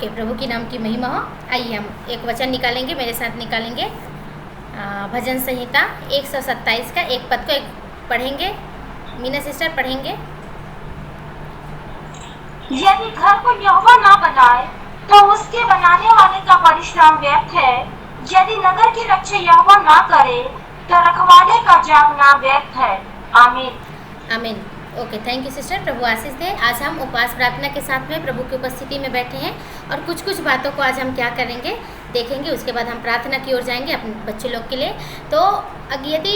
Okay, प्रभु की नाम की महिमा हो। आइए हम एक वचन निकालेंगे, मेरे साथ निकालेंगे। भजन संहिता 127 का एक पद को एक पढ़ेंगे। मीना सिस्टर पढ़ेंगे। यदि घर को यहोवा ना बनाए तो उसके बनाने वाले का परिश्रम व्यर्थ है। यदि नगर की रक्षा यहोवा ना करे तो रखवाले का जागना व्यर्थ है। आमीन। आमीन। Okay, thank you sister. प्रभु आशीष दे। आज हम उपवास प्रार्थना के साथ में प्रभु की उपस्थिति में बैठे हैं और कुछ बातों को आज हम क्या करेंगे देखेंगे। उसके बाद हम प्रार्थना की ओर जाएंगे अपने बच्चे लोग के लिए। तो यदि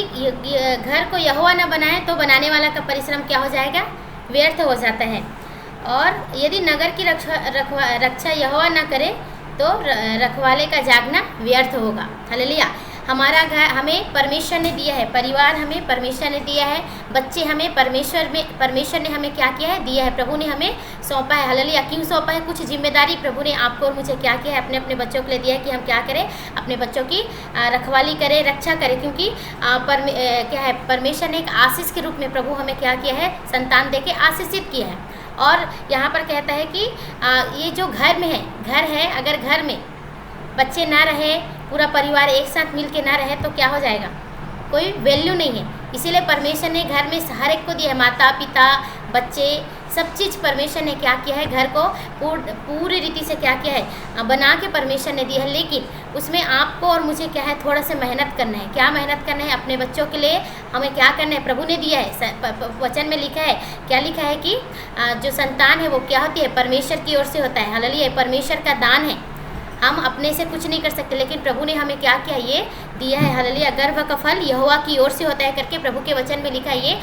घर को यहोवा न बनाए तो बनाने वाला का परिश्रम क्या हो जाएगा? व्यर्थ हो जाता है। और यदि नगर की रक्षा यहोवा न करे तो रखवाले का जागना व्यर्थ होगा। हालेलुया। हमारा घर हमें परमेश्वर ने दिया है, परिवार हमें परमेश्वर ने दिया है, बच्चे हमें परमेश्वर ने हमें क्या किया है? दिया है। प्रभु ने हमें सौंपा है। हालेलुया। क्यों सौंपा है? कुछ जिम्मेदारी प्रभु ने आपको और मुझे क्या किया है? अपने अपने बच्चों के लिए दिया है कि हम क्या करें? अपने बच्चों की रखवाली करें, रक्षा करें। क्योंकि क्या है, परमेश्वर ने एक आशीष के रूप में प्रभु हमें क्या किया है? संतान दे के आशीषित किया है। और यहाँ पर कहता है कि ये जो घर में है, घर है, अगर घर में बच्चे ना रहे, पूरा परिवार एक साथ मिल के ना रहे तो क्या हो जाएगा? कोई वैल्यू नहीं है। इसीलिए परमेश्वर ने घर में हर एक को दिया है, माता पिता बच्चे सब चीज़ परमेश्वर ने क्या किया है? घर को पूरी रीति से क्या किया है? बना के परमेश्वर ने दिया है। लेकिन उसमें आपको और मुझे क्या है? थोड़ा सा मेहनत करना है। क्या मेहनत करना है? अपने बच्चों के लिए हमें क्या करना है? प्रभु ने दिया है, वचन में लिखा है। क्या लिखा है कि जो संतान है वो क्या होती है? परमेश्वर की ओर से होता है। हालेलुया। परमेश्वर का दान है। हम अपने से कुछ नहीं कर सकते, लेकिन प्रभु ने हमें क्या किया? ये दिया है। हालेलुया। गर्भ का फल यहोवा की ओर से होता है करके प्रभु के वचन में लिखा है। ये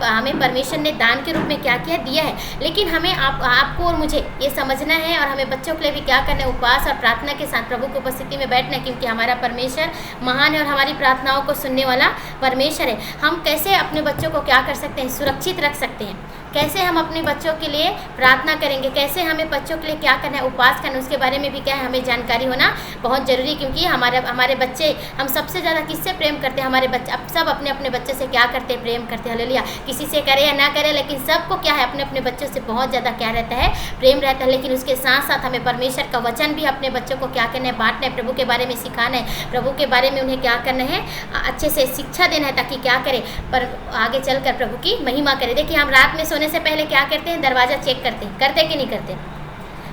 हमें परमेश्वर ने दान के रूप में क्या किया? दिया है। लेकिन हमें आपको और मुझे ये समझना है और हमें बच्चों के लिए भी क्या करना है? उपवास और प्रार्थना के साथ प्रभु की उपस्थिति में बैठना है, क्योंकि हमारा परमेश्वर महान है और हमारी प्रार्थनाओं को सुनने वाला परमेश्वर है। हम कैसे अपने बच्चों को क्या कर सकते हैं? सुरक्षित रख सकते हैं। कैसे हम अपने बच्चों के लिए प्रार्थना करेंगे? कैसे हमें बच्चों के लिए क्या करना है? उपवास करना। उसके बारे में भी क्या है? हमें जानकारी होना बहुत ज़रूरी, क्योंकि हमारे बच्चे, हम सबसे ज़्यादा किससे प्रेम करते हैं? हमारे बच्चे। अब सब अपने अपने बच्चे से क्या करते हैं? प्रेम करते हैं। हालेलुया। किसी से करे या ना करे, लेकिन सबको क्या है? अपने अपने बच्चों से बहुत ज़्यादा क्या रहता है? प्रेम रहता है। लेकिन उसके साथ साथ हमें परमेश्वर का वचन भी अपने बच्चों को क्या करना है? बांटना है। प्रभु के बारे में सिखाना है। प्रभु के बारे में उन्हें क्या करना है? अच्छे से शिक्षा देना है, ताकि क्या करें? पर आगे चलकर प्रभु की महिमा करें। देखिए, हम रात में सोने से पहले क्या करते हैं? दरवाज़ा चेक करते हैं। करते कि नहीं करते?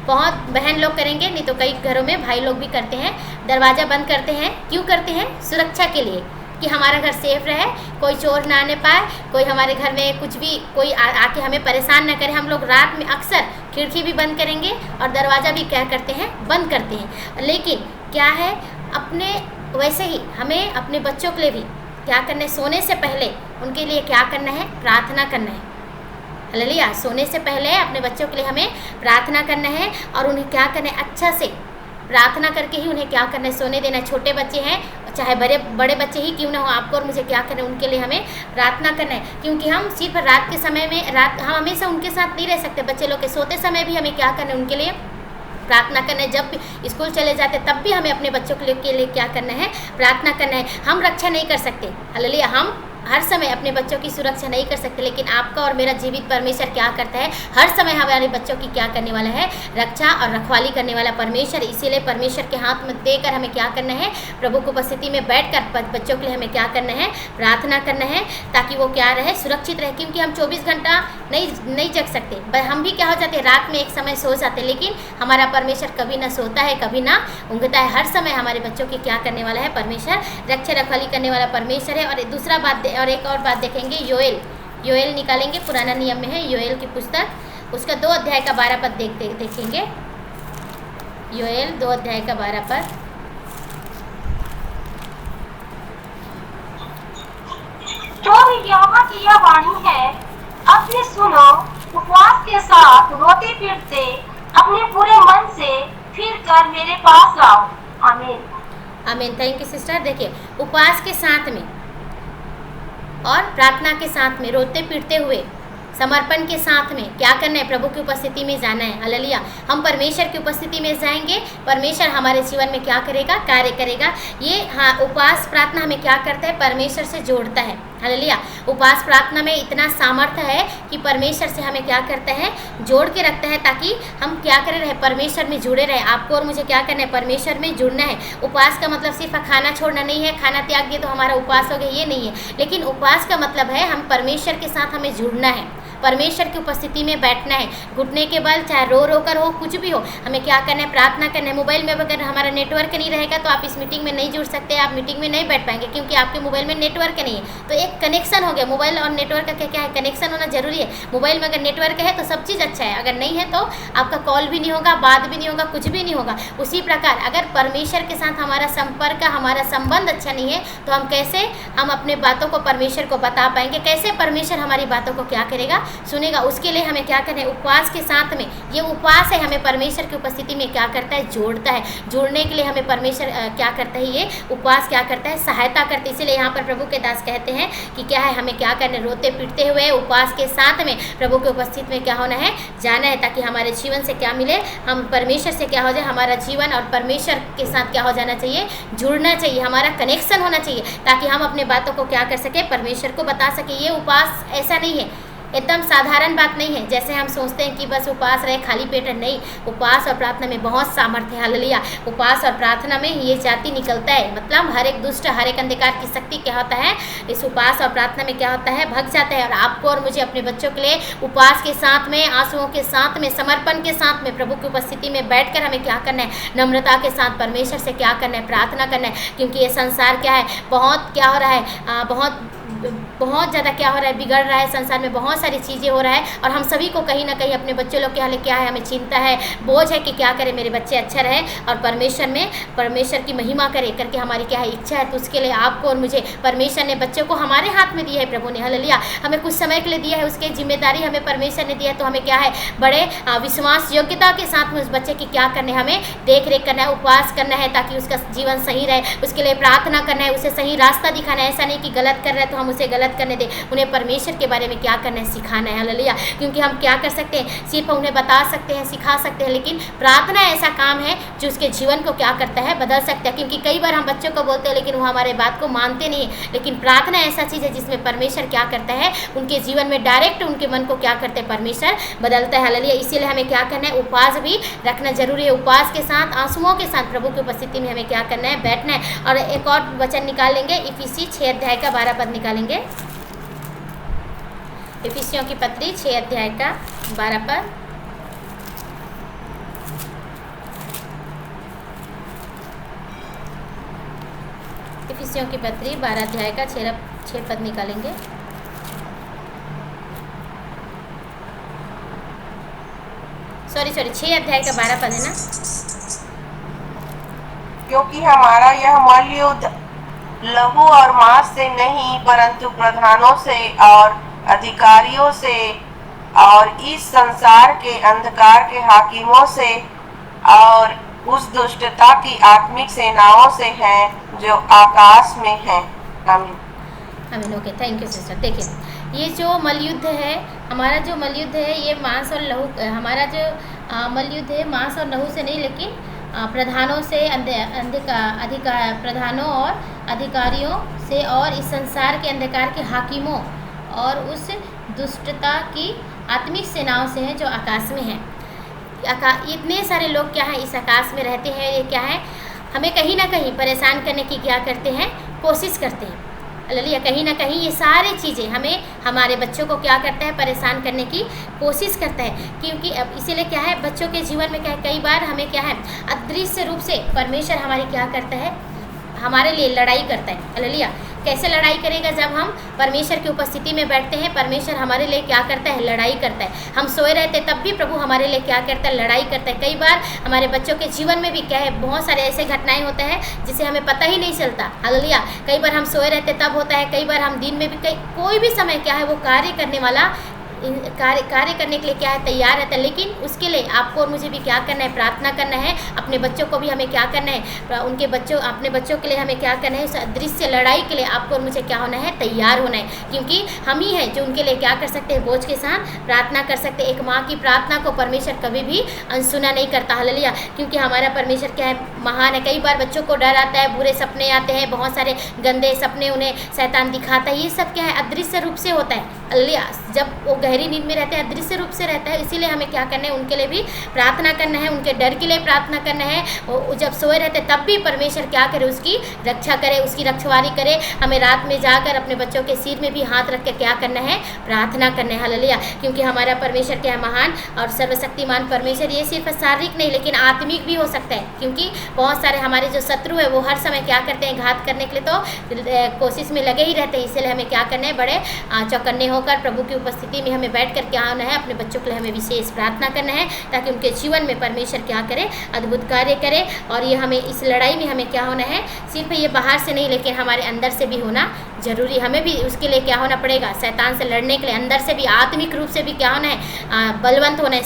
बहुत बहन लोग करेंगे, नहीं तो कई घरों में भाई लोग भी करते हैं। दरवाज़ा बंद करते हैं। क्यों करते हैं? सुरक्षा के लिए, कि हमारा घर सेफ रहे, कोई चोर ना आने पाए, कोई हमारे घर में कुछ भी कोई आके हमें परेशान ना करे। हम लोग रात में अक्सर खिड़की भी बंद करेंगे और दरवाज़ा भी क्या करते हैं? बंद करते हैं। लेकिन क्या है, अपने वैसे ही हमें अपने बच्चों के लिए भी क्या करना है? सोने से पहले उनके लिए क्या करना है? प्रार्थना करना है। हालेलुया। सोने से पहले अपने बच्चों के लिए हमें प्रार्थना करना है और उन्हें क्या करना है? अच्छा से प्रार्थना करके ही उन्हें क्या करना है? सोने देना है। छोटे बच्चे हैं, चाहे बड़े बच्चे ही क्यों ना हो, आपको और मुझे क्या करना है? उनके लिए हमें प्रार्थना करना है। क्योंकि हम सिर्फ रात के समय में हम हमेशा उनके साथ नहीं रह सकते। बच्चे लोग के सोते समय भी हमें क्या करना है? उनके लिए प्रार्थना करना है। जब स्कूल चले जाते तब भी हमें अपने बच्चों के लिए क्या करना है? प्रार्थना करना है। हम रक्षा नहीं कर सकते। हालेलुया। हम हर समय अपने बच्चों की सुरक्षा नहीं कर सकते, लेकिन आपका और मेरा जीवित परमेश्वर क्या करता है? हर समय हमारे बच्चों की क्या करने वाला है? रक्षा और रखवाली करने वाला परमेश्वर। इसीलिए परमेश्वर के हाथ में देकर हमें क्या करना है? प्रभु की उपस्थिति में बैठकर बच्चों के लिए हमें क्या करना है? प्रार्थना करना है, ताकि वो क्या रहे? सुरक्षित रहे। क्योंकि हम 24 घंटा नहीं जग सकते। हम भी क्या हो जाते हैं? रात में एक समय सो जाते, लेकिन हमारा परमेश्वर कभी ना सोता है, कभी ना ऊँघता है। हर समय हमारे बच्चों की क्या करने वाला है? परमेश्वर रक्षा रखवाली करने वाला परमेश्वर है। और दूसरा बात, और एक और बात देखेंगे। योएल निकालेंगे। पुराना नियम में है योएल की पुस्तक, उसका 2 अध्याय का 12 पद देखेंगे। योएल 2 अध्याय का 12 पद। तो यहोवा की यह वाणी है, अपने सुनो, उपवास के साथ रोते पीटते अपने पूरे मन से फिर कर मेरे पास आओ। आमीन। आमीन। Thank you sister. देखिए, उपवास के साथ में और प्रार्थना के साथ में, रोते पीटते हुए, समर्पण के साथ में क्या करना है? प्रभु की उपस्थिति में जाना है। हालेलुया। हम परमेश्वर की उपस्थिति में जाएंगे, परमेश्वर हमारे जीवन में क्या करेगा? कार्य करेगा। ये उपवास प्रार्थना हमें क्या करता है? परमेश्वर से जोड़ता है। हालेलुया। उपवास प्रार्थना में इतना सामर्थ्य है कि परमेश्वर से हमें क्या करता है, जोड़ के रखता है, ताकि हम क्या करे रहे, परमेश्वर में जुड़े रहे। आपको और मुझे क्या करना है, परमेश्वर में जुड़ना है। उपवास का मतलब सिर्फ खाना छोड़ना नहीं है, खाना त्याग दिए तो हमारा उपवास हो गया, ये नहीं है। लेकिन उपवास का मतलब है हम परमेश्वर के साथ हमें जुड़ना है, परमेश्वर की उपस्थिति में बैठना है। घुटने के बल चाहे रो रो कर हो, कुछ भी हो, हमें क्या करना है, प्रार्थना करना है। मोबाइल में अगर हमारा नेटवर्क नहीं रहेगा तो आप इस मीटिंग में नहीं जुड़ सकते, आप मीटिंग में नहीं बैठ पाएंगे, क्योंकि आपके मोबाइल में नेटवर्क नहीं है। तो एक कनेक्शन हो गया, मोबाइल और नेटवर्क का क्या है, कनेक्शन होना जरूरी है। मोबाइल में अगर नेटवर्क है तो सब चीज़ अच्छा है, अगर नहीं है तो आपका कॉल भी नहीं होगा, बात भी नहीं होगा, कुछ भी नहीं होगा। उसी प्रकार अगर परमेश्वर के साथ हमारा संपर्क, हमारा संबंध अच्छा नहीं है तो हम अपने बातों को परमेश्वर को बता पाएंगे, कैसे परमेश्वर हमारी बातों को क्या करेगा, सुनेगा। उसके लिए हमें क्या करना है, उपवास के साथ में, ये उपवास है हमें परमेश्वर की उपस्थिति में क्या करता है, जोड़ता है। जुड़ने के लिए हमें परमेश्वर क्या करता है, ये उपवास क्या करता है, सहायता करता है। इसीलिए यहाँ पर प्रभु के दास कहते हैं कि क्या है, हमें क्या करना है, रोते पीटते हुए उपवास के साथ में प्रभु के उपस्थिति में क्या होना है, जाना है, ताकि हमारे जीवन से क्या मिले, हम परमेश्वर से क्या हो जाए, हमारा जीवन और परमेश्वर के साथ क्या हो जाना चाहिए, जुड़ना चाहिए, हमारा कनेक्शन होना चाहिए, ताकि हम अपने बातों को क्या कर सके, परमेश्वर को बता सके। ये उपवास ऐसा नहीं है, एकदम साधारण बात नहीं है जैसे हम सोचते हैं कि बस उपवास रहे खाली पेट है। नहीं, उपवास और प्रार्थना में बहुत सामर्थ्य है। हालेलुया। उपवास और प्रार्थना में ये जाति निकलता है, मतलब हर एक दुष्ट, हर एक अंधकार की शक्ति क्या होता है, इस उपवास और प्रार्थना में क्या होता है, भग जाता है। और आपको और मुझे अपने बच्चों के लिए उपवास के साथ में, आंसुओं के साथ में, समर्पण के साथ में, प्रभु की उपस्थिति में बैठकर हमें क्या करना है, नम्रता के साथ परमेश्वर से क्या करना है, प्रार्थना करना है। क्योंकि ये संसार क्या है, बहुत क्या हो रहा है, बहुत ज़्यादा क्या हो रहा है, बिगड़ रहा है, संसार में बहुत सारी चीज़ें हो रहा है। और हम सभी को कहीं ना कहीं अपने बच्चों लोग के हाल क्या है, हमें चिंता है, बोझ है कि क्या करें, मेरे बच्चे अच्छा रहे और परमेश्वर की महिमा करे करके हमारी क्या है, इच्छा है। तो उसके लिए आपको और मुझे परमेश्वर ने बच्चों को हमारे हाथ में दिया है, प्रभु ने, हालेलुया। हमें कुछ समय के लिए दिया है, उसकी जिम्मेदारी हमें परमेश्वर ने दिया है। तो हमें क्या है, बड़े विश्वास योग्यता के साथ में उस बच्चे की क्या करना है, हमें देख रेख करना है, उपवास करना है, ताकि उसका जीवन सही रहे। उसके लिए प्रार्थना करना है, उसे सही रास्ता दिखाना है। ऐसा नहीं कि गलत कर रहा है तो हम उसे गलत करने दें, उन्हें परमेश्वर के बारे में क्या करना है, सिखाना है। हालेलुया। क्योंकि हम क्या कर सकते हैं, सिर्फ उन्हें बता सकते हैं, सिखा सकते हैं, लेकिन प्रार्थना ऐसा काम है जो उसके जीवन को क्या करता है, बदल सकता है। क्योंकि कई बार हम बच्चों को बोलते हैं लेकिन वो हमारे बात को मानते नहीं है। लेकिन प्रार्थना ऐसा चीज़ है जिसमें परमेश्वर क्या करता है, उनके जीवन में डायरेक्ट उनके मन को क्या करते हैं, परमेश्वर बदलता है। हालेलुया। इसीलिए हमें क्या करना है, उपवास भी रखना जरूरी है। उपवास के साथ, आंसुओं के साथ प्रभु की उपस्थिति में हमें क्या करना है, बैठना है। और एक और वचन निकाल लेंगे, इफिसी 6 अध्याय का 12 पद निकालेंगे। इफिसियों की पत्री 6 अध्याय का 12 पद। इफिसियों की पत्री 12 अध्याय का 6 पद निकालेंगे। सॉरी 6 अध्याय का 12 पद है ना। क्योंकि हमारा यह मल्लयुद्ध लहू और मांस से नहीं, परंतु प्रधानों से और अधिकारियों से और इस संसार के अंधकार के हाकिमों से और उस दुष्टता की आत्मिक सेनाओं से है जो आकाश में है। आमीन। आमीन। Okay, thank you sister. देखिए, ये जो मलयुद्ध है, हमारा जो मलयुद्ध है, ये मांस और लहू, हमारा जो मलयुद्ध है मांस और लहू से नहीं, लेकिन प्रधानों से, प्रधानों और अधिकारियों से और इस संसार के अंधकार के हाकिमों और उस दुष्टता की आत्मिक सेनाओं से हैं जो आकाश में हैं। इतने सारे लोग क्या हैं, इस आकाश में रहते हैं। ये क्या है, हमें कहीं ना कहीं परेशान करने की क्या करते हैं, कोशिश करते हैं। हालेलुया। कहीं ना कहीं ये सारी चीज़ें हमें, हमारे बच्चों को क्या करता है, परेशान करने की कोशिश करता है। क्योंकि अब इसीलिए क्या है, बच्चों के जीवन में क्या है, कई बार हमें क्या है, अदृश्य रूप से परमेश्वर हमारी क्या करता है, हमारे लिए लड़ाई करता है। हालेलुया। कैसे लड़ाई करेगा, जब हम परमेश्वर की उपस्थिति में बैठते हैं, परमेश्वर हमारे लिए क्या करता है, लड़ाई करता है। हम सोए रहते तब भी प्रभु हमारे लिए क्या करता है, लड़ाई करता है। कई बार हमारे बच्चों के जीवन में भी क्या है, बहुत सारे ऐसे घटनाएं होते हैं जिसे हमें पता ही नहीं चलता। हालेलुया। कई बार हम सोए रहते तब होता है, कई बार हम दिन में भी, कोई भी समय क्या है, वो कार्य करने वाला कार्य करने के लिए क्या है तैयार रहता है, लेकिन उसके लिए आपको और मुझे भी क्या करना है, प्रार्थना करना है। अपने बच्चों को भी हमें क्या करना है, अपने बच्चों के लिए हमें क्या करना है, उस अदृश्य लड़ाई के लिए आपको और मुझे क्या होना है, तैयार होना है, क्योंकि हम ही हैं जो उनके लिए क्या कर सकते हैं, बोझ के साथ प्रार्थना कर सकते हैं। एक माँ की प्रार्थना को परमेश्वर कभी भी अनसुना नहीं करता। हालेलुया। क्योंकि हमारा परमेश्वर क्या है, महान है। कई बार बच्चों को डर आता है, बुरे सपने आते हैं, बहुत सारे गंदे सपने उन्हें शैतान दिखाता है। ये सब क्या है, अदृश्य रूप से होता है। हालेलुया। जब वो गहरी नींद में रहते हैं अदृश्य रूप से रहता है, इसीलिए हमें क्या करना है, उनके लिए भी प्रार्थना करना है, उनके डर के लिए प्रार्थना करना है। वो जब सोए रहते तब भी परमेश्वर क्या करे, उसकी रक्षा करे, उसकी रखवाली करे। हमें रात में जाकर अपने बच्चों के सिर में भी हाथ रख के क्या करना है, प्रार्थना करना है। हालेलुया। क्योंकि हमारा परमेश्वर क्या है, महान और सर्वशक्तिमान परमेश्वर। ये सिर्फ शारीरिक नहीं लेकिन आत्मिक भी हो सकता है, क्योंकि बहुत सारे हमारे जो शत्रु है वो हर समय क्या करते हैं, घात करने के लिए तो कोशिश में लगे ही रहते हैं। इसलिए हमें क्या करना है, बड़े चौकन्ने होकर प्रभु की उपस्थिति में हमें बैठ कर क्या होना है, अपने बच्चों के लिए हमें विशेष प्रार्थना करना है, ताकि उनके जीवन में परमेश्वर क्या करे, अद्भुत कार्य करे। और ये हमें इस लड़ाई में हमें क्या होना है, सिर्फ ये बाहर से नहीं लेकिन हमारे अंदर से भी होना जरूरी। हमें भी उसके लिए क्या होना पड़ेगा, शैतान से लड़ने के लिए अंदर से भी, आत्मिक रूप से भी क्या होना है, बलवंत होना है,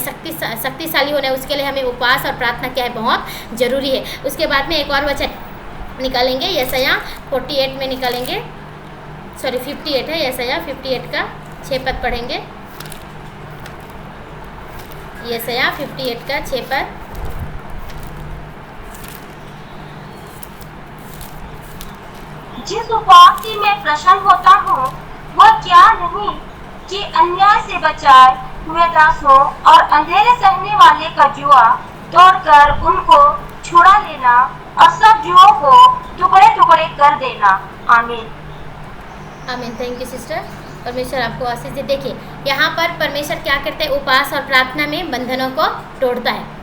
शक्तिशाली होना है। उसके लिए हमें उपवास और प्रार्थना क्या है, बहुत जरूरी है। उसके बाद में एक और वचन निकालेंगे, यशायाह 48 में निकालेंगे, सॉरी 58 है, यशायाह 58 का 6 पद पढ़ेंगे। यशायाह 58 का 6 पद। जिस उपाय से मैं प्रसन्न होता हूँ वह क्या नहीं कि अन्याय से बचाए हुए दासों और अंधेरे सहने वाले का जुआ तोड़कर उनको छुड़ा लेना और सब जुओं को टुकड़े टुकड़े कर देना। आमीन। आमीन। Thank you sister. परमेश्वर आपको आशीष दे। देखिए यहाँ पर परमेश्वर क्या करते हैं, उपवास और प्रार्थना में बंधनों को तोड़ता है।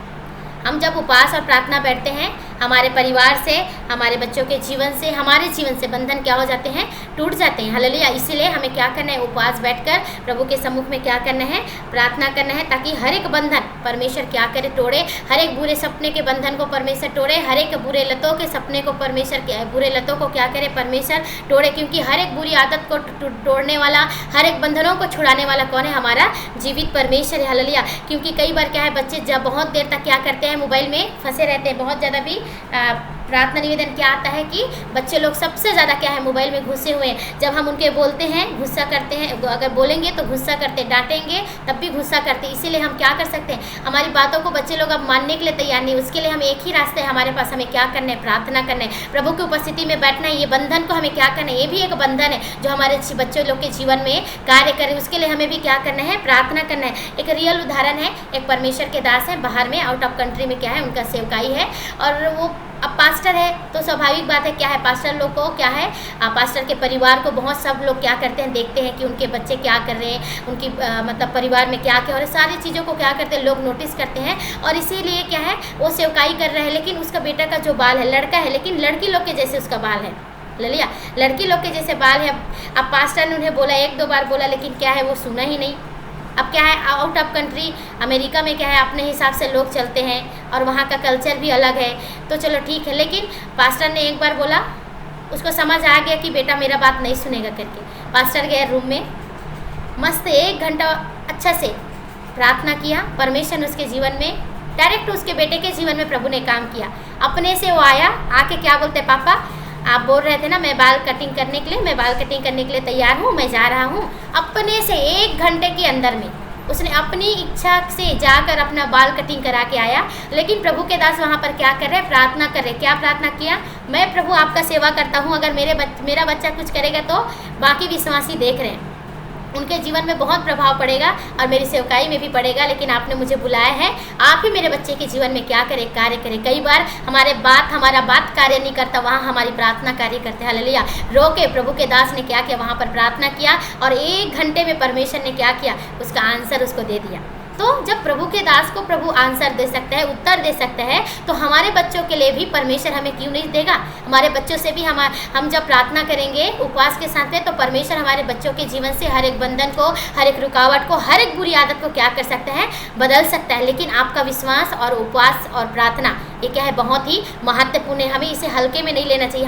हम जब उपवास और प्रार्थना बैठते हैं, हमारे परिवार से, हमारे बच्चों के जीवन से, हमारे जीवन से बंधन क्या हो जाते हैं, टूट जाते हैं। हालेलुया। इसीलिए हमें क्या करना है, उपवास बैठकर प्रभु के सम्मुख में क्या करना है, प्रार्थना करना है, ताकि हर एक बंधन परमेश्वर क्या करे, तोड़े। हर एक बुरे सपने के बंधन को परमेश्वर तोड़े, हर एक बुरे लतों के सपने को परमेश्वर, बुरे लतों को क्या करे, परमेश्वर तोड़े। क्योंकि हर एक बुरी आदत को तोड़ने वाला, हर एक बंधनों को छुड़ाने वाला कौन है, हमारा जीवित परमेश्वर है। हालेलुया। क्योंकि कई बार क्या है, बच्चे जब बहुत देर तक क्या करते हैं, मोबाइल में फंसे रहते हैं। बहुत ज़्यादा भी प्रार्थना निवेदन क्या आता है कि बच्चे लोग सबसे ज़्यादा क्या है, मोबाइल में घुसे हुए हैं। जब हम उनके बोलते हैं गुस्सा करते हैं, अगर बोलेंगे तो गुस्सा करते, डांटेंगे तब भी गुस्सा करते। इसीलिए हम क्या कर सकते हैं, हमारी बातों को बच्चे लोग अब मानने के लिए तैयार नहीं। उसके लिए हम एक ही रास्ता है हमारे पास, हमें क्या करना है, प्रार्थना करना है, प्रभु की उपस्थिति में बैठना है। ये बंधन को हमें क्या करना है, ये भी एक बंधन है जो हमारे बच्चों लोग के जीवन में कार्य करे। उसके लिए हमें भी क्या करना है, प्रार्थना करना है। एक रियल उदाहरण है, एक परमेश्वर के दास है, बाहर में आउट ऑफ कंट्री में क्या है, उनका सेवकाई है। और वो अब पास्टर है तो स्वाभाविक बात है क्या है, पास्टर लोग को क्या है, पास्टर के परिवार को बहुत सब लोग क्या करते हैं, देखते हैं कि उनके बच्चे क्या कर रहे हैं, उनकी मतलब परिवार में क्या क्या, और सारी चीज़ों को क्या करते हैं, लोग नोटिस करते हैं। और इसीलिए क्या है, वो सेवकाई कर रहे हैं, लेकिन उसका बेटा का जो बाल है, लड़का है लेकिन लड़की लोग के जैसे उसका बाल है। लिया, लड़की लोग के जैसे बाल है। अब पास्टर ने उन्हें बोला, 1-2 बार बोला, लेकिन क्या है, वो सुना ही नहीं। अब क्या है, आउट ऑफ कंट्री अमेरिका में क्या है, अपने हिसाब से लोग चलते हैं और वहाँ का कल्चर भी अलग है, तो चलो ठीक है। लेकिन पास्टर ने एक बार बोला, उसको समझ आ गया कि बेटा मेरा बात नहीं सुनेगा करके। पास्टर गए रूम में, मस्त 1 घंटा अच्छा से प्रार्थना किया। परमेश्वर ने उसके जीवन में, डायरेक्ट उसके बेटे के जीवन में प्रभु ने काम किया। अपने से वो आया, आके क्या बोलते, पापा आप बोल रहे थे ना मैं बाल कटिंग करने के लिए, मैं बाल कटिंग करने के लिए तैयार हूँ, मैं जा रहा हूँ। अपने से 1 घंटे के अंदर में उसने अपनी इच्छा से जाकर अपना बाल कटिंग करा के आया। लेकिन प्रभु के दास वहाँ पर क्या कर रहे, प्रार्थना कर रहे। क्या प्रार्थना किया, मैं प्रभु आपका सेवा करता हूँ, अगर मेरा बच्चा कुछ करेगा तो बाकी विश्वासी देख रहे हैं, उनके जीवन में बहुत प्रभाव पड़ेगा और मेरी सेवकाई में भी पड़ेगा। लेकिन आपने मुझे बुलाया है, आप ही मेरे बच्चे के जीवन में क्या करें, कार्य करें। कई बार हमारा बात कार्य नहीं करता, वहाँ हमारी प्रार्थना कार्य करते हैं। हालेलुया। रोके प्रभु के दास ने क्या किया, वहाँ पर प्रार्थना किया और 1 घंटे में परमेश्वर ने क्या किया, उसका आंसर उसको दे दिया। तो जब प्रभु के दास को प्रभु आंसर दे सकता है, उत्तर दे सकता है, तो हमारे बच्चों के लिए भी परमेश्वर हमें क्यों नहीं देगा। हमारे बच्चों से भी हम जब प्रार्थना करेंगे उपवास के साथ में, तो परमेश्वर हमारे बच्चों के जीवन से हर एक बंधन को, हर एक रुकावट को, हर एक बुरी आदत को क्या कर सकता है, बदल सकता है। लेकिन आपका विश्वास और उपवास और प्रार्थना ये क्या है, बहुत ही महत्वपूर्ण है। हमें इसे हल्के में नहीं लेना चाहिए।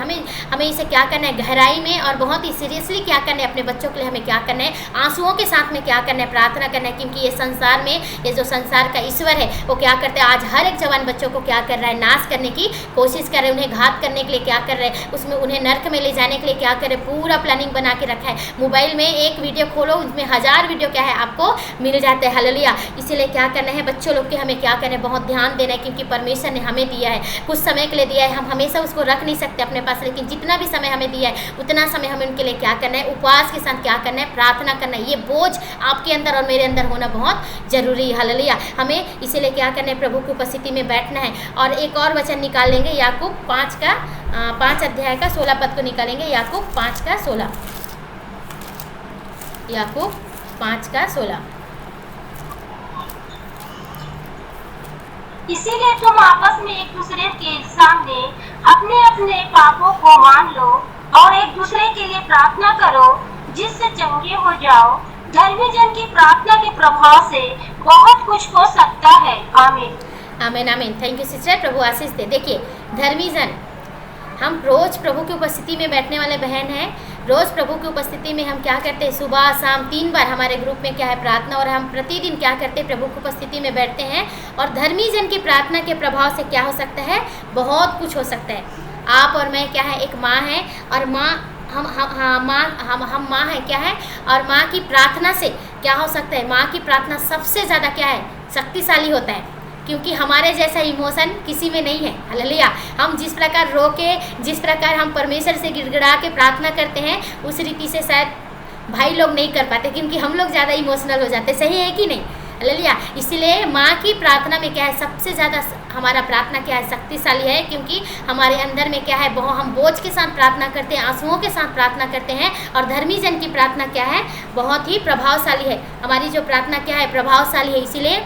हमें इसे क्या करना है, गहराई में और बहुत ही सीरियसली क्या करना है, अपने बच्चों के लिए हमें क्या करना है, आंसुओं के साथ में क्या करना है, प्रार्थना करना है। क्योंकि ये संसार में, ये जो संसार का ईश्वर है वो क्या करते हैं, आज हर एक जवान बच्चों को क्या कर रहा है, नाश करने की कोशिश कर रहे हैं, उन्हें घात करने के लिए क्या कर रहे हैं, उसमें उन्हें नर्क में ले जाने के लिए क्या कर रहे हैं, पूरा प्लानिंग बना के रखा है। मोबाइल में एक वीडियो खोलो, उसमें 1000 वीडियो क्या है आपको मिल जाते हैं। हालेलुया। इसीलिए क्या करना है, बच्चों लोग के हमें क्या करना है, बहुत ध्यान देना है। क्योंकि परमेश्वर ने हमें दिया है, कुछ समय के लिए दिया है, हम हमेशा उसको रख नहीं सकते अपने पास, लेकिन जितना भी समय हमें दिया है उतना समय हमें उनके लिए क्या करना है, उपवास के साथ क्या करना है, प्रार्थना करना है। ये बोझ आपके अंदर और मेरे अंदर होना बहुत जरूरी है। हालेलुया। हमें इसीलिए क्या करना है, प्रभु की उपस्थिति में बैठना है। और एक और वचन निकाल लेंगे, याकूब 5 अध्याय का 16 पद को निकालेंगे। याकूब 5 का 16, याकूब 5 का 16। इसीलिए तुम आपस में एक दूसरे के सामने अपने अपने पापों को मान लो और एक दूसरे के लिए प्रार्थना करो, जिससे चंगे हो जाओ। धर्मी जन की प्रार्थना के प्रभाव से बहुत कुछ हो सकता है। आमीन, आमीन, आमीन। थैंक यू सिस्टर, प्रभु आशीष दे। देखिए, धर्मी जन, हम रोज प्रभु की उपस्थिति में बैठने वाले बहन हैं। रोज प्रभु की उपस्थिति में हम क्या करते हैं, सुबह शाम 3 बार हमारे ग्रुप में क्या है, प्रार्थना, और हम प्रतिदिन क्या करते हैं, प्रभु की उपस्थिति में बैठते हैं। और धर्मी जन की प्रार्थना के प्रभाव से क्या हो सकता है, बहुत कुछ हो सकता है। आप और मैं क्या है, एक माँ है, और माँ हम माँ है क्या है, और माँ की प्रार्थना से क्या हो सकता है, माँ की प्रार्थना सबसे ज़्यादा क्या है, शक्तिशाली होता है। क्योंकि हमारे जैसा इमोशन किसी में नहीं है। हालेलुया। हम जिस प्रकार रो के, जिस प्रकार हम परमेश्वर से गिड़गिड़ा के प्रार्थना करते हैं, उस रीति से शायद भाई लोग नहीं कर पाते, क्योंकि हम लोग ज़्यादा इमोशनल हो जाते। सही है कि नहीं? हालेलुया। इसलिए माँ की प्रार्थना में क्या है, सबसे ज़्यादा हमारा प्रार्थना क्या है, शक्तिशाली है। क्योंकि हमारे अंदर में क्या है, बहुत हम बोझ के साथ प्रार्थना करते हैं, आंसुओं के साथ प्रार्थना करते हैं। और धर्मी जन की प्रार्थना क्या है, बहुत ही प्रभावशाली है। हमारी जो प्रार्थना क्या है, प्रभावशाली है। इसीलिए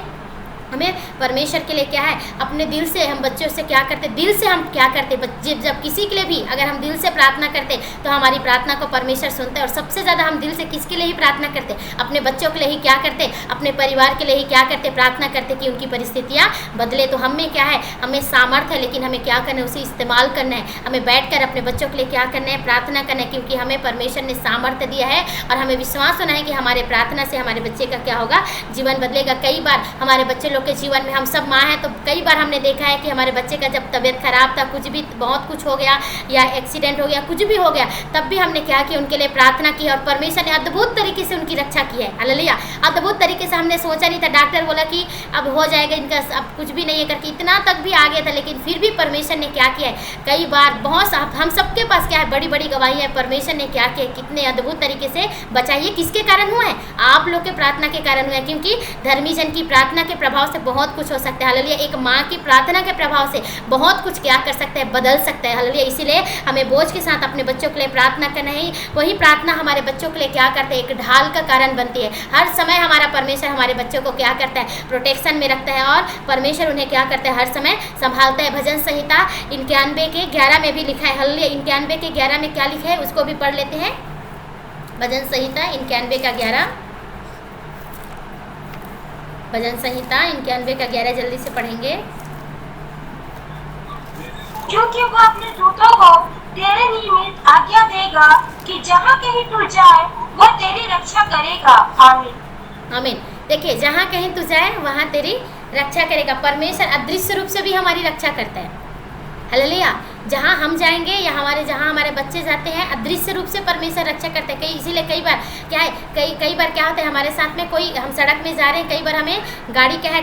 हमें परमेश्वर के लिए क्या है, अपने दिल से हम बच्चों से क्या करते, दिल से हम क्या करते, जब किसी के लिए भी अगर हम दिल से प्रार्थना करते तो हमारी प्रार्थना को परमेश्वर सुनते हैं। और सबसे ज़्यादा हम दिल से किसके लिए ही प्रार्थना करते, अपने बच्चों के लिए ही क्या करते, अपने परिवार के लिए ही क्या करते, प्रार्थना करते कि उनकी परिस्थितियाँ बदले। तो हमें क्या है, हमें सामर्थ्य है, लेकिन हमें क्या करना है, उसे इस्तेमाल करना है। हमें बैठकर अपने बच्चों के लिए क्या करना है, प्रार्थना करना है। क्योंकि हमें परमेश्वर ने सामर्थ्य दिया है, और हमें विश्वास होना है कि हमारे प्रार्थना से हमारे बच्चे का क्या होगा, जीवन बदलेगा। कई बार हमारे बच्चे लोग के जीवन में, हम सब माँ हैं, तो कई बार हमने देखा है कि हमारे बच्चे का जब तबीयत खराब था, कुछ भी बहुत कुछ हो गया, या एक्सीडेंट हो गया, कुछ भी हो गया, तब भी हमने क्या किया, उनके लिए प्रार्थना की, और परमेश्वर ने अद्भुत तरीके से उनकी रक्षा की है। हालेलुया। अद्भुत तरीके से हमने सोचा नहीं था, डॉक्टर बोला कि अब हो जाएगा इनका, अब कुछ भी नहीं है करके, इतना तक भी आ गया था। लेकिन फिर भी परमेश्वर ने क्या किया है, कई बार बहुत हम सबके पास क्या है, बड़ी बड़ी गवाही है। परमेश्वर ने क्या किया, कितने अद्भुत तरीके से बचाइए। किसके कारण हुआ है, आप लोग के प्रार्थना के कारण हुआ है। क्योंकि धर्मी जन की प्रार्थना के प्रभाव से बहुत कुछ हो सकता है। हालेलुया। एक माँ की प्रार्थना के प्रभाव से बहुत कुछ क्या कर सकता है, बदल सकता है। हालेलुया। इसीलिए हमें बोझ के साथ अपने बच्चों के लिए प्रार्थना करना है। वही प्रार्थना हमारे बच्चों के लिए क्या करते हैं, एक ढाल का कारण बनती है। हर समय हमारा परमेश्वर हमारे बच्चों को क्या करता है, प्रोटेक्शन में रखता है, और परमेश्वर उन्हें क्या करता है, हर समय संभालता है। भजन संहिता 91 के 11 में भी लिखा है। हालेलुया। 91 के 11 में क्या लिखा है, उसको भी पढ़ लेते हैं। भजन संहिता 91 का 11, भजन संहिता 91 का 11 जल्दी से पढ़ेंगे। क्योंकि वो अपने दूतों को तेरे निमित्त आज्ञा देगा कि जहाँ कहीं तू जाए वो तेरी रक्षा करेगा। आमीन, आमीन। देखिए, जहाँ कहीं तू जाए वहाँ तेरी रक्षा करेगा। परमेश्वर अदृश्य रूप से भी हमारी रक्षा करता है। हालेलुया। जहाँ हम जाएंगे या जहाँ हमारे बच्चे जाते हैं, अदृश्य रूप से परमेश्वर रक्षा करते हैं। इसीलिए कई बार क्या है, कई बार क्या होता है, हमारे साथ में कोई, हम सड़क में जा रहे हैं, कई बार हमें गाड़ी क्या है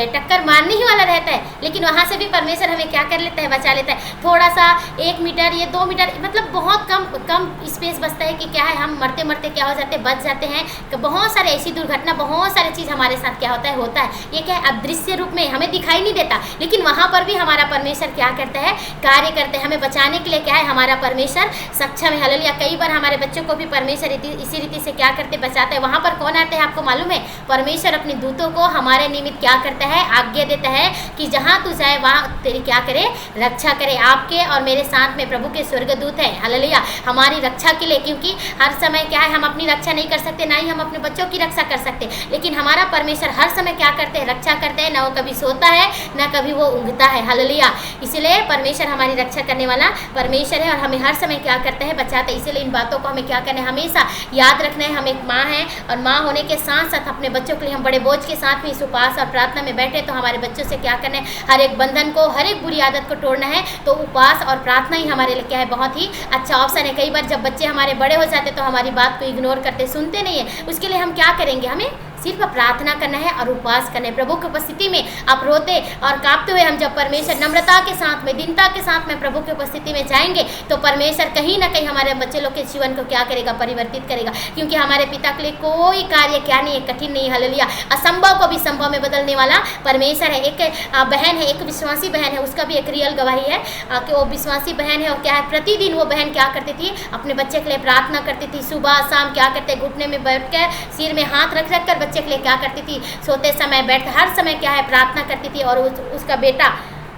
टक्कर मारने ही वाला रहता है, लेकिन वहाँ से भी परमेश्वर हमें क्या कर लेता है, बचा लेता है। थोड़ा सा 1 मीटर या 2 मीटर, मतलब बहुत कम स्पेस बचता है कि क्या है, हम मरते मरते क्या हो जाते हैं, बच जाते हैं। कि बहुत सारे ऐसी दुर्घटना, बहुत सारी चीज़ हमारे साथ क्या होता है। ये क्या है, अदृश्य रूप में हमें दिखाई नहीं देता, लेकिन वहाँ पर भी हमारा परमेश्वर क्या करता है, कार्य करते हैं। हमें बचाने के लिए क्या है, हमारा परमेश्वर सक्षम है। हालेलुया। कई बार हमारे बच्चों को भी परमेश्वर इसी रीति से क्या करते, बचाते हैं। वहाँ पर कौन आते हैं, आपको मालूम है, परमेश्वर अपने दूतों को हमारे निमित्त क्या करता है, आज्ञा देता है कि जहाँ तू जाए वहाँ तेरी क्या करे, रक्षा करे। आपके और मेरे साथ में प्रभु के स्वर्गदूत है। हालेलुया। हमारी रक्षा के लिए, क्योंकि हर समय क्या है हम अपनी रक्षा नहीं कर सकते, ना ही हम अपने बच्चों की रक्षा कर सकते, लेकिन हमारा परमेश्वर हर समय क्या करते हैं, रक्षा करते हैं। ना वो कभी सोता है ना कभी वो ऊँघता है। हालेलुया। इसलिए परमेश्वर हमारी रक्षा करने वाला परमेश्वर है और हमें हर समय क्या करते हैं, बचाते हैं। इसलिए इन बातों को हमें क्या करना है, हमेशा याद रखना है। हम एक माँ हैं और माँ होने के साथ साथ अपने बच्चों के लिए हम बड़े बोझ के साथ में इस उपवास और प्रार्थना में बैठे, तो हमारे बच्चों से क्या करना है, हर एक बंधन को, हर एक बुरी आदत को तोड़ना है। तो उपवास और प्रार्थना ही हमारे लिए क्या है, बहुत ही अच्छा ऑप्शन है। कई बार जब बच्चे हमारे बड़े हो जाते तो हमारी बात को इग्नोर करते, सुनते नहीं है। उसके लिए हम क्या करेंगे, हमें सिर्फ प्रार्थना करना है और उपवास करना है। प्रभु की उपस्थिति में आप रोते और कांपते हुए हम जब परमेश्वर नम्रता के साथ में, दीनता के साथ में प्रभु की उपस्थिति में जाएंगे, तो परमेश्वर कहीं ना कहीं हमारे बच्चे लोग के जीवन को क्या करेगा, परिवर्तित करेगा। क्योंकि हमारे पिता के लिए कोई कार्य क्या नहीं है, कठिन नहीं है। हालेलुया। असंभव को भी संभव में बदलने वाला परमेश्वर है। एक बहन है, एक विश्वासी बहन है, उसका भी एक रियल गवाही है कि वो विश्वासी बहन है और क्या है, प्रतिदिन वो बहन क्या करती थी, अपने बच्चे के लिए प्रार्थना करती थी। सुबह शाम क्या करते, घुटने में बैठ कर, सिर में हाथ रख रख कर बच्चे के लिए क्या करती थी, सोते समय बैठ हर समय क्या है, प्रार्थना करती थी। और उसका बेटा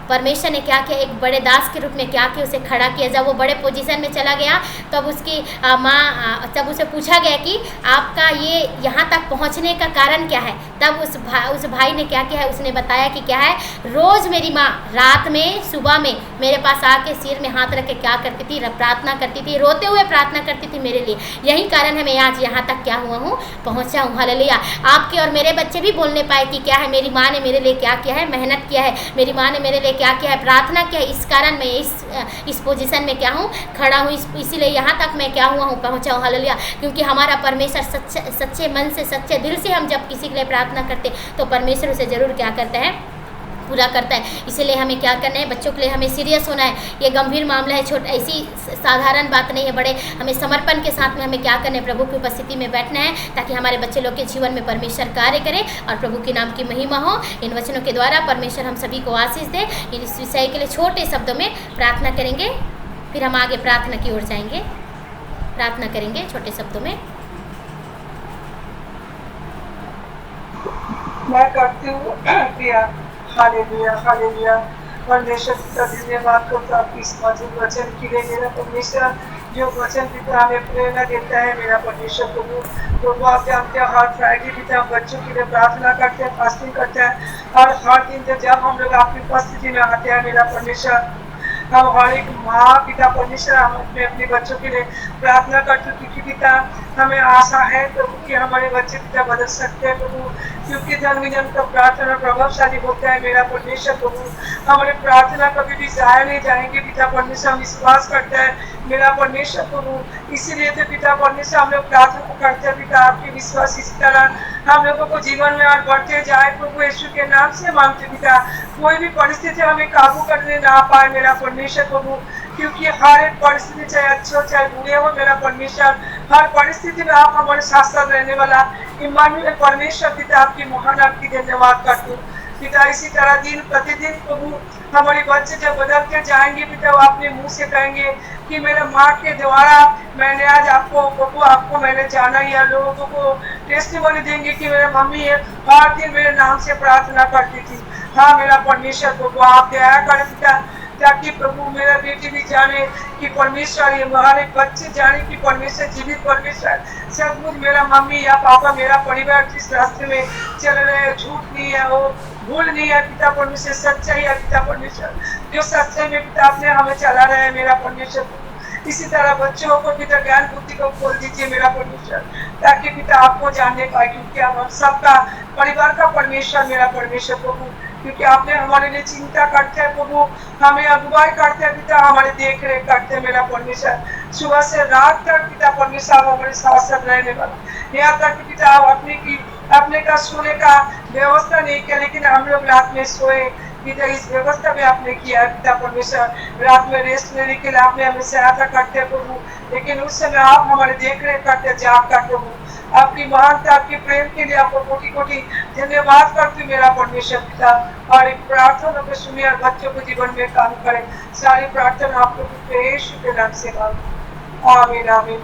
परमेश्वर ने क्या किया, एक बड़े दास के रूप में क्या किया, उसे खड़ा किया। जब वो बड़े पोजीशन में चला गया तब उसकी माँ, तब उसे पूछा गया कि आपका ये यहाँ तक पहुँचने का कारण क्या है। तब उस भाई ने क्या किया है, उसने बताया कि क्या है, रोज़ मेरी माँ रात में सुबह में मेरे पास आके सिर में हाथ रख के क्या करती थी, प्रार्थना करती थी, रोते हुए प्रार्थना करती थी मेरे लिए। यही कारण है मैं आज यहाँ तक क्या हुआ हूँ, पहुँचा हूँ। हालेलुया। आपके और मेरे बच्चे भी बोलने पाए कि क्या है, मेरी माँ ने मेरे लिए क्या किया है, मेहनत किया है, मेरी माँ ने मेरे लिए क्या किया है, प्रार्थना किया है, इस कारण मैं इस पोजीशन में क्या हूँ, खड़ा हूँ, इसीलिए यहाँ तक मैं क्या हुआ हूँ, पहुँचा हूँ। हालेलुया। क्योंकि हमारा परमेश्वर सच्चे मन से, सच्चे दिल से हम जब किसी के लिए प्रार्थना करते तो परमेश्वर उसे जरूर क्या करता है, पूरा करता है। इसीलिए हमें क्या करना है, बच्चों के लिए हमें सीरियस होना है। ये गंभीर मामला है, छोटा ऐसी साधारण बात नहीं है, बड़े हमें समर्पण के साथ में हमें क्या करना है, प्रभु की उपस्थिति में बैठना है, ताकि हमारे बच्चे लोग के जीवन में परमेश्वर कार्य करे और प्रभु के नाम की महिमा हो। इन वचनों के द्वारा परमेश्वर हम सभी को आशीष दे। इस विषय के लिए छोटे शब्दों में प्रार्थना करेंगे, फिर हम आगे प्रार्थना की ओर जाएंगे। प्रार्थना करेंगे छोटे शब्दों में। मैं करती हूँ प्रिया। Hallelujah, hallelujah. परमेश्वर पिता धन्यवाद करता आपकी इस मधुर वचन के लिए। मेरा परमेश्वर जो वचन पिता हमें प्रेरणा देता है, मेरा परमेश्वर प्रभु आप जानते हैं, हर फ्राइडे पिता बच्चों के लिए प्रार्थना करते हैं, फास्टिंग करते हैं, और हर दिन जब हम लोग आपकी उपस्थिति में आते हैं मेरा परमेश्वर, हम हर एक माँ पिता परमेश्वर हम अपने बच्चों के लिए प्रार्थना करते हैं। क्योंकि पिता हमें आशा है प्रभु कि हमारे बच्चे पिता बदल सकते हैं प्रभु, क्योंकि जन विजन का प्रार्थना प्रभावशाली होता है मेरा परमेश्वर प्रभु। हमारे प्रार्थना कभी भी जाया नहीं जाएंगे पिता परमेश्वर, हम विश्वास करते हैं मेरा परमेश्वर प्रभु। इसीलिए तो पिता परमेश्वर हम लोग प्रार्थना करते हैं पिता, आपके विश्वास इस तरह हम लोगों को जीवन में और बढ़ते जाए प्रभु यीशु के नाम से मांगते पिता। कोई भी परिस्थिति हमें काबू करने ना पाए मेरा परमेश्वर प्रभु, क्योंकि हर एक परिस्थिति चाहे अच्छे हो चाहे बुरे हो मेरा परमेश्वर, हर परिस्थिति में आप हमारे साथ साथ रहने वाला इम्मानुएल परमेश्वर पिता, आपकी महान आपकी धन्यवाद करते हूँ पिता। इसी तरह दिन प्रतिदिन प्रभु हमारे बच्चे जब बदलते जाएंगे पिता, वो अपने मुंह से कहेंगे कि मेरे माँ के द्वारा मैंने आज आपको प्रभु आपको मैंने जाना, या लोगों को टेस्टिमनी देंगे कि मेरे मम्मी हर दिन मेरे नाम से प्रार्थना करती थी। हाँ मेरा परमेश्वर प्रभु आप दया करें पिता, ताकि प्रभु मेरा बेटी भी जाने कि परमेश्वर, ये हमारे बच्चे जाने कि परमेश्वर जीवित परमेश्वर सब कुछ, मेरा मम्मी या पापा मेरा परिवार जिस रास्ते में चल रहे हैं झूठ नहीं है, वो भूल नहीं है पिता परमेश्वर, सच्चाई है पिता परमेश्वर, जो सच्चाई में पिता आपने हमें चला रहे हैं मेरा परमेश्वर। इसी तरह बच्चों को पिता ज्ञान बुद्धि को खोल दीजिए मेरा परमेश्वर, ताकि पिता आपको जानने पाए, क्योंकि हम सबका परिवार का परमेश्वर मेरा परमेश्वर प्रभु, क्योंकि आपने हमारे लिए चिंता करते हैं प्रभु, हमें अगुवाई करते हैं पिता, हमारे देख रेख करते हैं मेरा परमेश्वर, सुबह से रात तक पिता परमेश्वर आप हमारे साथ साथ रहने वाला। यहाँ तक पिता आप अपने का सोने का व्यवस्था नहीं किया, लेकिन हम लोग रात में सोए पिता, इस व्यवस्था में आपने किया है पिता परमेश्वर, रात में रेस्ट लेने के लिए आपने हमें सहायता करते हैं प्रभु, लेकिन उस समय आप हमारे देख रेख करते हैं, जाग करते प्रभु। आपकी महानता आपके प्रेम के लिए आपको कोटि कोटि धन्यवाद करती मेरा परमेश्वर पिता, और एक प्रार्थना को सुनिए और बच्चों को जीवन में काम करें। सारी प्रार्थना आपको यीशु के नाम से मांगते हैं, आमीन आमीन।